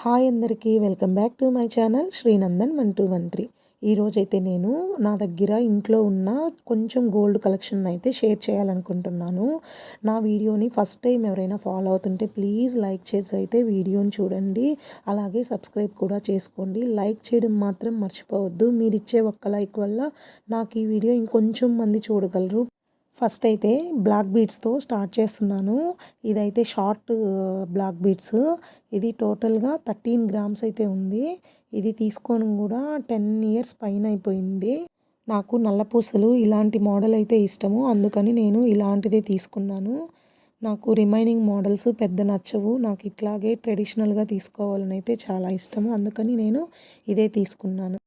Hi అందరికీ welcome back to my channel Srinandan 1213. ఈరోజైతే నేను నా దగ్గర ఇంట్లో ఉన్న కొంచెం గోల్డ్ కలెక్షన్ అయితే షేర్ చేయాలనుకుంటున్నాను. నా వీడియోని ఫస్ట్ టైం ఎవరైనా ఫాలో అవుతుంటే ప్లీజ్ లైక్ చేసి అయితే వీడియోని చూడండి. అలాగే సబ్స్క్రైబ్ కూడా చేసుకోండి. లైక్ చేయడం మాత్రం మర్చిపోవద్దు. మీరు ఇచ్చే ఒక్క లైక్ వల్ల నాకు ఈ వీడియో ఇంకొంచెం మంది చూడగలరు. ఫస్ట్ అయితే బ్లాక్ బీడ్స్తో స్టార్ట్ చేస్తున్నాను. ఇదైతే షార్ట్ బ్లాక్ బీడ్స్. ఇది టోటల్గా 13 గ్రామ్స్ అయితే ఉంది. ఇది తీసుకొని కూడా 10 ఇయర్స్ పైన అయిపోయింది. నాకు నల్లపూసలు ఇలాంటి మోడల్ అయితే ఇష్టము, అందుకని నేను ఇలాంటిదే తీసుకున్నాను. నాకు రిమైనింగ్ మోడల్స్ పెద్ద నచ్చవు. నాకు ఇట్లాగే ట్రెడిషనల్గా తీసుకోవాలని అయితే చాలా ఇష్టము, అందుకని నేను ఇదే తీసుకున్నాను.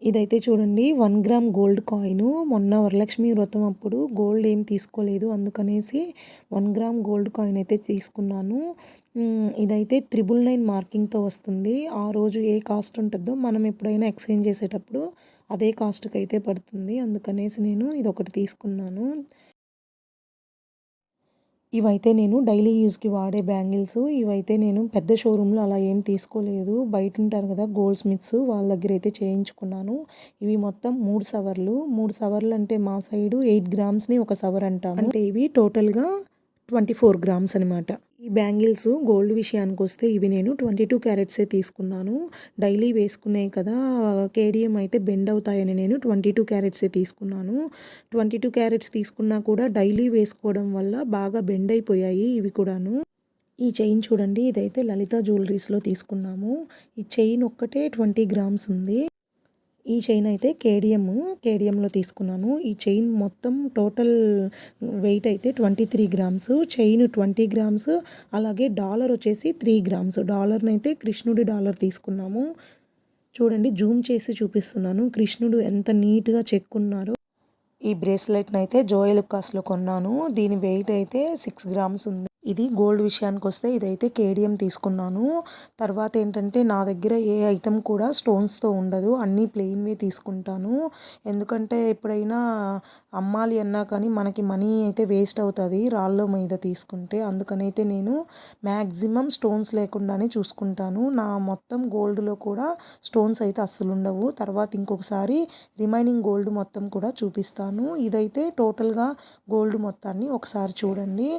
ఇదైతే చూడండి 1 గ్రామ్ గోల్డ్ కాయిను. మొన్న వరలక్ష్మి వ్రతం అప్పుడు గోల్డ్ ఏం తీసుకోలేదు, అందుకనేసి 1 గ్రామ్ గోల్డ్ కాయిన్ అయితే తీసుకున్నాను. ఇదైతే 999 మార్కింగ్తో వస్తుంది. ఆ రోజు ఏ కాస్ట్ ఉంటుందో మనం ఎప్పుడైనా ఎక్స్చేంజ్ చేసేటప్పుడు అదే కాస్ట్కి అయితే పడుతుంది, అందుకనేసి నేను ఇదొకటి తీసుకున్నాను. ఇవైతే నేను డైలీ యూజ్కి వాడే బ్యాంగిల్స్. ఇవైతే నేను పెద్ద షోరూంలో అలా ఏం తీసుకోలేదు. బయట ఉంటారు కదా గోల్డ్ స్మిత్స్, వాళ్ళ దగ్గర అయితే చేయించుకున్నాను. ఇవి మొత్తం 3 సవర్లు. 3 సవర్లు అంటే మా సైడు 8 గ్రామ్స్ని ఒక సవర్ అంటాము. అంటే ఇవి టోటల్గా 24 గ్రామ్స్ అనమాట. ఈ బ్యాంగిల్స్ గోల్డ్ విషయానికి వస్తే ఇవి నేను 22 క్యారెట్సే తీసుకున్నాను. డైలీ వేసుకునేవి కదా, కేడిఎం అయితే బెండ్ అవుతాయని నేను 22 క్యారెట్సే తీసుకున్నాను. 22 క్యారెట్స్ తీసుకున్నా కూడా డైలీ వేసుకోవడం వల్ల బాగా బెండ్ అయిపోయాయి ఇవి కూడాను. ఈ చైన్ చూడండి, ఇదైతే లలిత జ్యువెలరీస్లో తీసుకున్నాము. ఈ చైన్ ఒక్కటే 20 గ్రామ్స్ ఉంది. ఈ చైన్ అయితే కేడిఎంలో తీసుకున్నాను. ఈ చైన్ మొత్తం టోటల్ వెయిట్ అయితే 23 గ్రామ్స్. Chain 20 grams. అలాగే డాలర్ వచ్చేసి 3 గ్రామ్స్. డాలర్ని అయితే కృష్ణుడి డాలర్ తీసుకున్నాము. చూడండి, జూమ్ చేసి చూపిస్తున్నాను కృష్ణుడు ఎంత నీట్గా చెక్కున్నారో. ఈ బ్రేస్లెట్ని అయితే జోయలుకాస్లో కొన్నాను. దీని వెయిట్ అయితే 6 గ్రామ్స్ ఉంది. ఇది గోల్డ్ విషయానికి వస్తే ఇదైతే కేడిఎం తీసుకున్నాను. తర్వాత ఏంటంటే నా దగ్గర ఏ ఐటెం కూడా స్టోన్స్తో ఉండదు, అన్నీ ప్లెయిన్వే తీసుకుంటాను. ఎందుకంటే ఎప్పుడైనా అమ్మాలి అన్నా కానీ మనకి మనీ అయితే వేస్ట్ అవుతుంది రాళ్ళ మీద తీసుకుంటే, అందుకనైతే నేను మ్యాక్సిమం స్టోన్స్ లేకుండానే చూసుకుంటాను. నా మొత్తం గోల్డ్లో కూడా స్టోన్స్ అయితే అస్సలు ఉండవు. తర్వాత ఇంకొకసారి రిమైనింగ్ గోల్డ్ మొత్తం కూడా చూపిస్తాను. ఇదైతే టోటల్గా గోల్డ్ మొత్తాన్ని ఒకసారి చూడండి.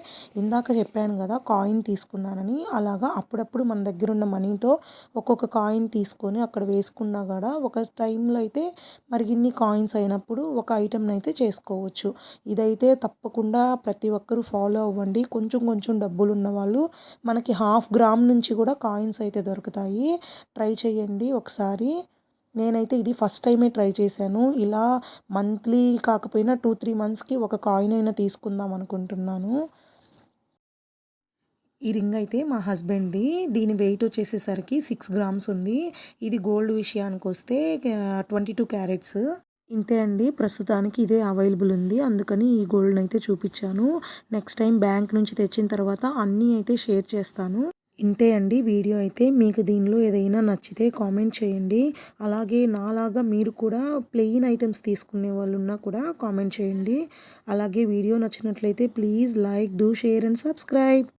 ఇందాక చెప్పాను కదా కాయిన్ తీసుకున్నానని, అలాగా అప్పుడప్పుడు మన దగ్గర ఉన్న మనీతో ఒక్కొక్క కాయిన్ తీసుకొని అక్కడ వేసుకున్నా కూడా ఒక టైంలో అయితే మరి ఇన్ని కాయిన్స్ అయినప్పుడు ఒక ఐటెంని అయితే చేసుకోవచ్చు. ఇదైతే తప్పకుండా ప్రతి ఒక్కరూ ఫాలో అవ్వండి. కొంచెం కొంచెం డబ్బులు ఉన్న వాళ్ళు మనకి 1/2 గ్రామ్ నుంచి కూడా కాయిన్స్ అయితే దొరుకుతాయి. ట్రై చేయండి ఒకసారి. నేనైతే ఇది ఫస్ట్ టైమే ట్రై చేశాను. ఇలా మంత్లీ కాకపోయినా 2-3 మంత్స్కి ఒక కాయిన్ అయినా తీసుకుందాం అనుకుంటున్నాను. ఈ రింగ్ అయితే మా హస్బెండ్ది. దీని వెయిట్ వచ్చేసేసరికి 6 గ్రామ్స్ ఉంది. ఇది గోల్డ్ విషయానికి వస్తే 22 క్యారెట్స్. ఇంతే అండి, ప్రస్తుతానికి ఇదే అవైలబుల్ ఉంది, అందుకని ఈ గోల్డ్ని అయితే చూపించాను. నెక్స్ట్ టైం బ్యాంక్ నుంచి తెచ్చిన తర్వాత అన్నీ అయితే షేర్ చేస్తాను. ఇంతే అండి వీడియో అయితే. మీకు దీనిలో ఏదైనా నచ్చితే కామెంట్ చేయండి. అలాగే నాలాగా మీరు కూడా ప్లెయిన్ ఐటమ్స్ తీసుకునే వాళ్ళు ఉన్నా కూడా కామెంట్ చేయండి. అలాగే వీడియో నచ్చినట్లయితే please like, do share and subscribe.